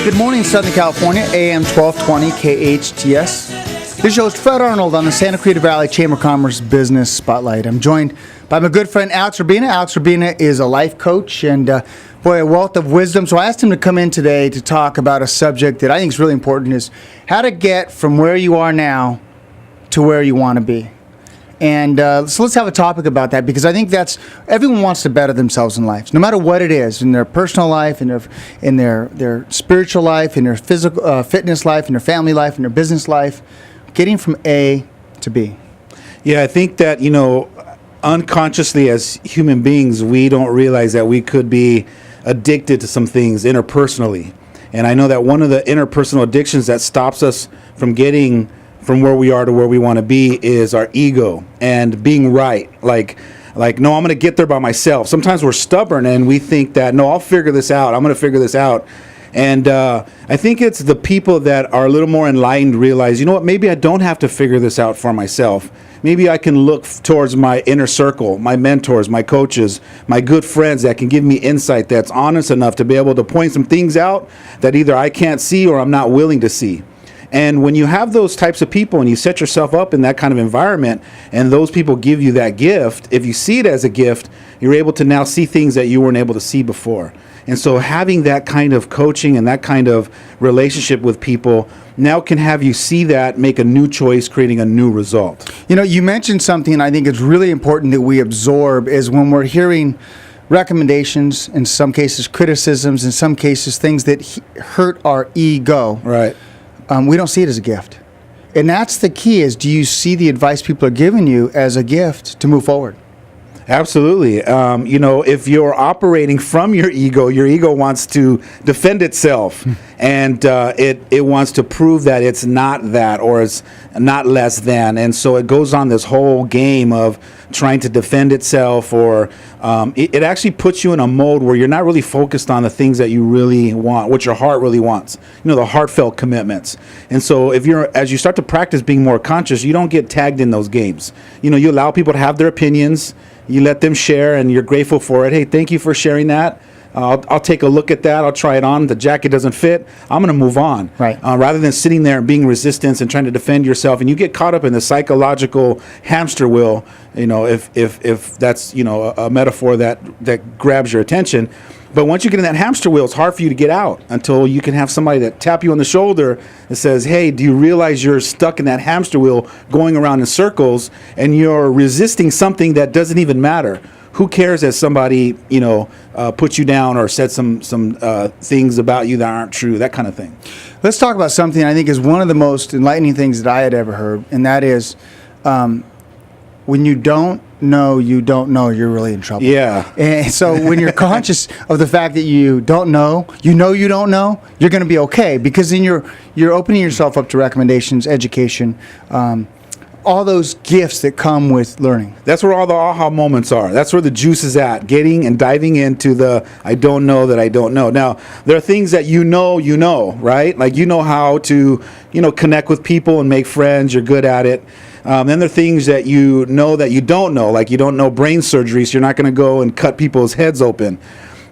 Good morning, Southern California, AM 1220 KHTS. This is your host, Fred Arnold, on the Santa Cruz Valley Chamber of Commerce Business Spotlight. I'm joined by my good friend, Alex Urbina. Alex Urbina is a life coach and, a wealth of wisdom. So I asked him to come in today to talk about a subject that I think is really important, is how to get from where you are now to where you want to be. And so let's have a topic about that, because I think everyone wants to better themselves in life, no matter what it is, in their personal life, in their spiritual life, in their physical fitness life, in their family life, in their business life, getting from A to B. Yeah, I think that, unconsciously as human beings, we don't realize that we could be addicted to some things interpersonally. And I know that one of the interpersonal addictions that stops us from getting from where we are to where we want to be is our ego and being right. Like, no, I'm going to get there by myself. Sometimes we're stubborn and we think that, no, I'll figure this out. I'm going to figure this out. And I think it's the people that are a little more enlightened realize, you know what, maybe I don't have to figure this out for myself. Maybe I can look towards my inner circle, my mentors, my coaches, my good friends that can give me insight that's honest enough to be able to point some things out that either I can't see or I'm not willing to see. And when you have those types of people and you set yourself up in that kind of environment and those people give you that gift, if you see it as a gift, you're able to now see things that you weren't able to see before. And so having that kind of coaching and that kind of relationship with people now can have you see that, make a new choice, creating a new result. You mentioned something I think is really important that we absorb, is when we're hearing recommendations, in some cases criticisms, in some cases things that hurt our ego. Right. We don't see it as a gift. And that's the key, is do you see the advice people are giving you as a gift to move forward? Absolutely. If you're operating from your ego wants to defend itself and it wants to prove that it's not that, or it's not less than. And so it goes on this whole game of trying to defend itself, or it actually puts you in a mode where you're not really focused on the things that you really want, what your heart really wants, the heartfelt commitments. And so as you start to practice being more conscious, you don't get tagged in those games. You allow people to have their opinions. You let them share, and you're grateful for it. Hey, thank you for sharing that. I'll take a look at that. I'll try it on. The jacket doesn't fit. I'm going to move on. Right. Rather than sitting there and being resistant and trying to defend yourself, and you get caught up in the psychological hamster wheel. If that's a metaphor that grabs your attention. But once you get in that hamster wheel, it's hard for you to get out until you can have somebody that tap you on the shoulder that says, hey, do you realize you're stuck in that hamster wheel going around in circles and you're resisting something that doesn't even matter? Who cares if somebody, puts you down or said some things about you that aren't true, that kind of thing. Let's talk about something I think is one of the most enlightening things that I had ever heard, and that is when you don't know, you're really in trouble. Yeah. And so when you're conscious of the fact that you don't know, you don't know, you're going to be okay, because then you're opening yourself up to recommendations, education, all those gifts that come with learning. That's where all the aha moments are. That's where the juice is at, getting and diving into the I don't know that I don't know. Now, there are things that right? Like how to, connect with people and make friends. You're good at it. Then there are things that you don't know, like you don't know brain surgery, so you're not going to go and cut people's heads open.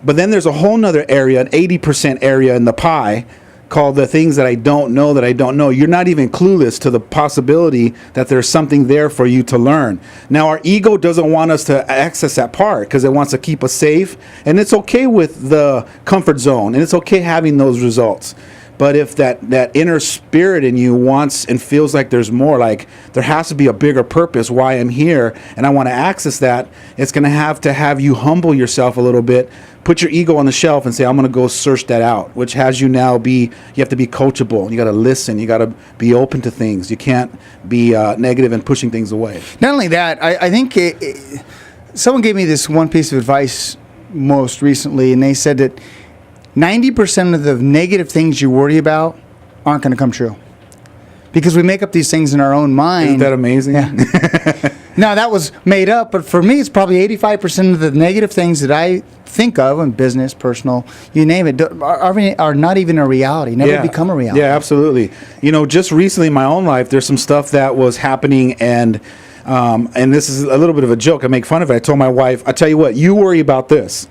But then there's a whole nother area, an 80% area in the pie, called the things that I don't know that I don't know. You're not even clueless to the possibility that there's something there for you to learn. Now, our ego doesn't want us to access that part because it wants to keep us safe, and it's okay with the comfort zone, and it's okay having those results. But if that inner spirit in you wants and feels like there's more, like there has to be a bigger purpose why I'm here, and I want to access that, it's going to have you humble yourself a little bit, put your ego on the shelf and say, I'm going to go search that out, which has you now you have to be coachable. You got to listen. You got to be open to things. You can't be negative and pushing things away. Not only that, I think someone gave me this one piece of advice most recently, and they said that 90% of the negative things you worry about aren't going to come true, because we make up these things in our own mind. Isn't that amazing? Yeah. Now, that was made up, but for me, it's probably 85% of the negative things that I think of in business, personal, you name it, are not even a reality, never become a reality. Yeah, absolutely. Just recently in my own life, there's some stuff that was happening, and this is a little bit of a joke. I make fun of it. I told my wife, I tell you what, you worry about this.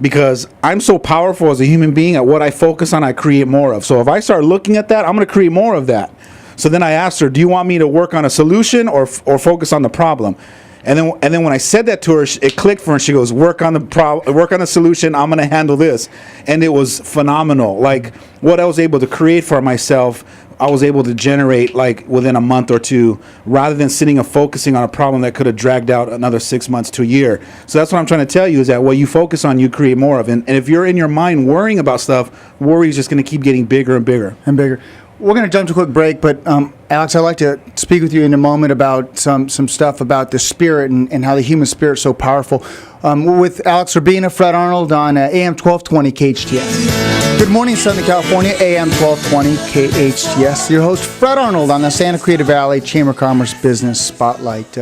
because I'm so powerful as a human being. At what I focus on, I create more of. So if I start looking at that, I'm going to create more of that. So then I asked her, do you want me to work on a solution or focus on the problem? And then when I said that to her, it clicked for her. And she goes, work on the solution. I'm going to handle this. And it was phenomenal. Like what I was able to create for myself, I was able to generate like within a month or two, rather than sitting and focusing on a problem that could have dragged out another 6 months to a year. So that's what I'm trying to tell you, is that what you focus on, you create more of. And if you're in your mind worrying about stuff, worry is just going to keep getting bigger and bigger. And bigger. We're going to jump to a quick break, but Alex, I'd like to speak with you in a moment about some stuff about the spirit and how the human spirit is so powerful. With Alex Urbina, Fred Arnold on AM 1220 KHTS. Good morning, Southern California, AM 1220 KHTS. Your host, Fred Arnold, on the Santa Cruz Valley Chamber of Commerce Business Spotlight.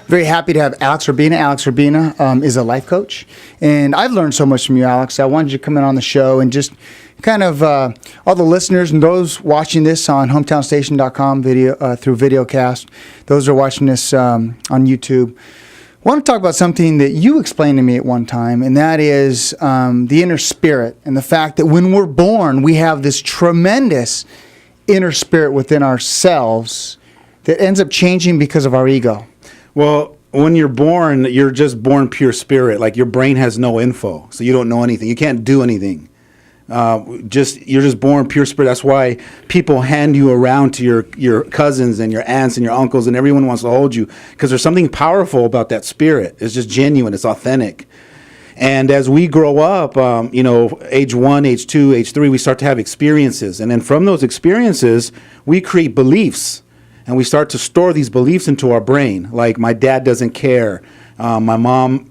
Very happy to have Alex Urbina. Alex Urbina is a life coach, and I've learned so much from you, Alex. I wanted you to come in on the show and just kind of all the listeners and those watching this on hometownstation.com video through videocast, those who are watching this on YouTube. I want to talk about something that you explained to me at one time, and that is the inner spirit and the fact that when we're born, we have this tremendous inner spirit within ourselves that ends up changing because of our ego. Well, when you're born, you're just born pure spirit. Like your brain has no info, so you don't know anything. You can't do anything. You're just born pure spirit. That's why people hand you around to your cousins and your aunts and your uncles, and everyone wants to hold you, because there's something powerful about that spirit. It's just genuine. It's authentic. And as we grow up, age 1, age 2, age 3, we start to have experiences. And then from those experiences, we create beliefs. And we start to store these beliefs into our brain. Like, my dad doesn't care. My mom,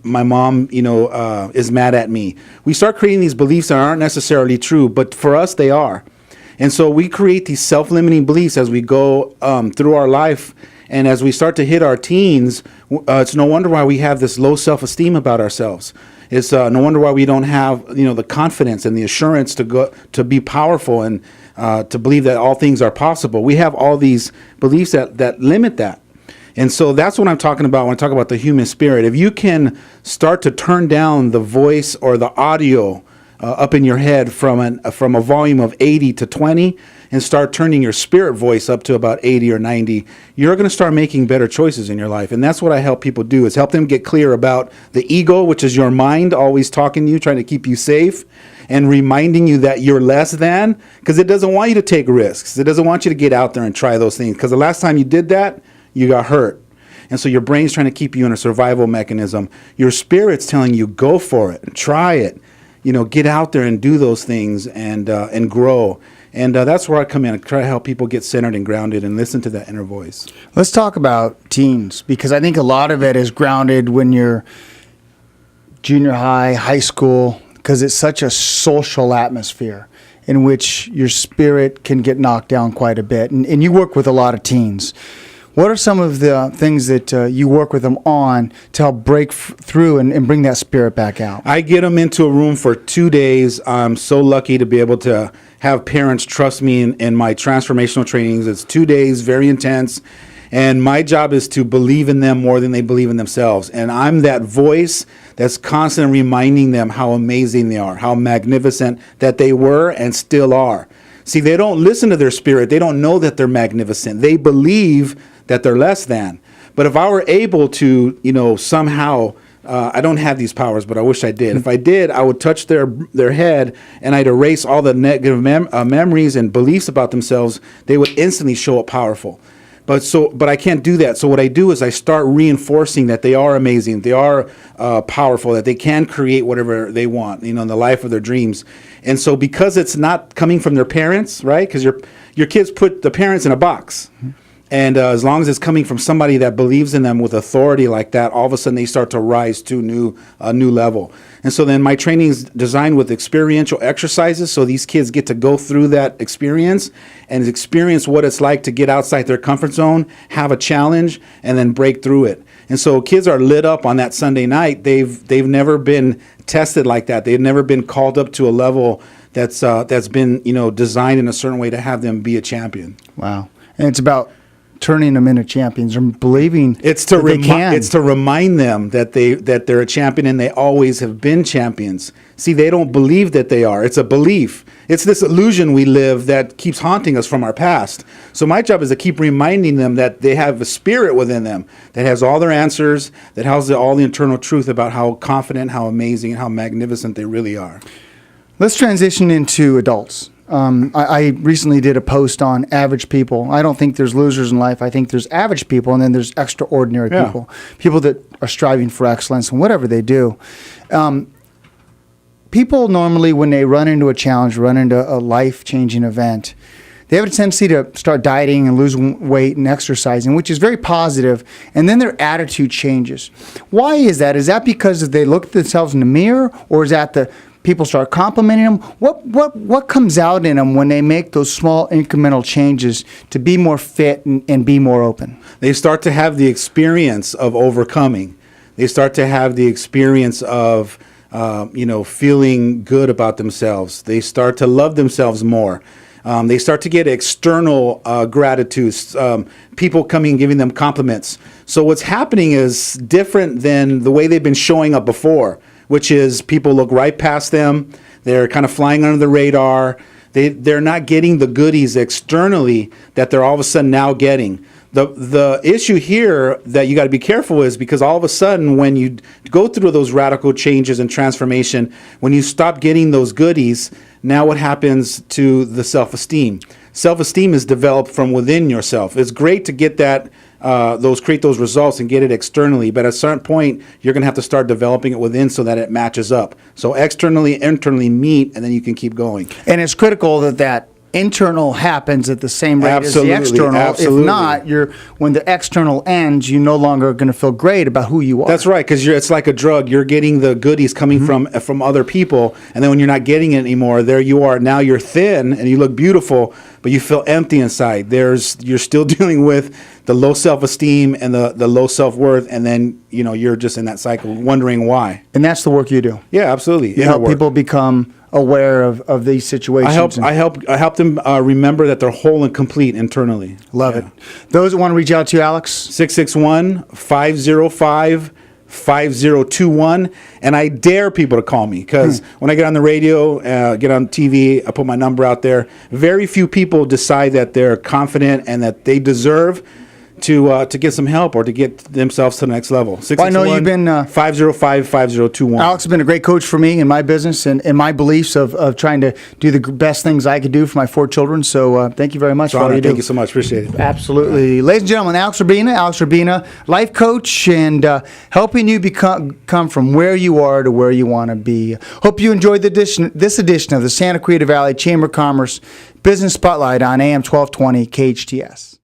is mad at me. We start creating these beliefs that aren't necessarily true, but for us, they are. And so we create these self-limiting beliefs as we go through our life. And as we start to hit our teens, it's no wonder why we have this low self-esteem about ourselves. It's no wonder why we don't have, the confidence and the assurance to be powerful and to believe that all things are possible. We have all these beliefs that limit that. And so that's what I'm talking about when I talk about the human spirit. If you can start to turn down the voice or the audio up in your head from a volume of 80 to 20 and start turning your spirit voice up to about 80 or 90, you're going to start making better choices in your life. And that's what I help people do, is help them get clear about the ego, which is your mind always talking to you, trying to keep you safe and reminding you that you're less than, because it doesn't want you to take risks. It doesn't want you to get out there and try those things, because the last time you did that, you got hurt. And so your brain's trying to keep you in a survival mechanism. Your spirit's telling you, go for it, try it. Get out there and do those things and grow. And that's where I come in and try to help people get centered and grounded and listen to that inner voice. Let's talk about teens, because I think a lot of it is grounded when you're junior high, high school, because it's such a social atmosphere in which your spirit can get knocked down quite a bit. And you work with a lot of teens. What are some of the things that you work with them on to help break through and bring that spirit back out? I get them into a room for 2 days. I'm so lucky to be able to have parents trust me in my transformational trainings. It's 2 days, very intense. And my job is to believe in them more than they believe in themselves. And I'm that voice that's constantly reminding them how amazing they are, how magnificent that they were and still are. See, they don't listen to their spirit. They don't know that they're magnificent. They believe that they're less than. But if I were able to, somehow, I don't have these powers, but I wish I did. If I did, I would touch their head and I'd erase all the negative memories and beliefs about themselves. They would instantly show up powerful. But I can't do that. So what I do is I start reinforcing that they are amazing, they are powerful, that they can create whatever they want, in the life of their dreams. And so because it's not coming from their parents, right? Because your kids put the parents in a box. Mm-hmm. And as long as it's coming from somebody that believes in them with authority like that, all of a sudden they start to rise to a new level. And so then my training is designed with experiential exercises, so these kids get to go through that experience and experience what it's like to get outside their comfort zone, have a challenge, and then break through it. And so kids are lit up on that Sunday night. They've never been tested like that. They've never been called up to a level that's been designed in a certain way to have them be a champion. Wow. And it's about turning them into champions or believing It's to that they can. It's to remind them that they're a champion and they always have been champions. See, they don't believe that they are. It's a belief. It's this illusion we live that keeps haunting us from our past. So my job is to keep reminding them that they have a spirit within them that has all their answers, that has all the internal truth about how confident, how amazing, and how magnificent they really are. Let's transition into adults. I recently did a post on average people. I don't think there's losers in life. I think there's average people, and then there's extraordinary people, people that are striving for excellence in whatever they do. People normally, when they run into a challenge, run into a life-changing event, they have a tendency to start dieting and losing weight and exercising, which is very positive, and then their attitude changes. Why is that? Is that because they look at themselves in the mirror, or is that the people start complimenting them? What comes out in them when they make those small incremental changes to be more fit and be more open? They start to have the experience of overcoming. They start to have the experience of feeling good about themselves. They start to love themselves more. They start to get external gratitudes, people coming and giving them compliments. So what's happening is different than the way they've been showing up before, which is people look right past them. They're kind of flying under the radar. They're not getting the goodies externally that they're all of a sudden now getting. The issue here that you got to be careful is because all of a sudden when you go through those radical changes and transformation, when you stop getting those goodies, now what happens to the self-esteem? Self-esteem is developed from within yourself. It's great to get that create those results and get it externally, but at a certain point you're going to have to start developing it within so that it matches up. So externally, internally meet, and then you can keep going. And it's critical that internal happens at the same rate Absolutely, as the external. absolutely. If not, when the external ends, you no longer are going to feel great about who you are. That's right, because it's like a drug. You're getting the goodies coming from other people, and then when you're not getting it anymore, there you are. Now you're thin and you look beautiful, but you feel empty inside. You're still dealing with the low self-esteem and the low self-worth, and then you're just in that cycle, wondering why. And that's the work you do. Yeah, absolutely. You help people become aware of these situations. I help them remember that they're whole and complete internally. Love it. Those that want to reach out to you, Alex? 661-505-5021. And I dare people to call me because when I get on the radio, get on TV, I put my number out there. Very few people decide that they're confident and that they deserve to get some help or to get themselves to the next level. 661-505-5021. I know you've been 505-5021. Alex has been a great coach for me in my business and my beliefs of trying to do the best things I could do for my 4 children. So thank you very much for all you do. Thank you so much. Appreciate it. Absolutely. Ladies and gentlemen, Alex Urbina, life coach, and helping you come from where you are to where you want to be. Hope you enjoyed this edition of the Santa Cruz Valley Chamber of Commerce Business Spotlight on AM 1220 KHTS.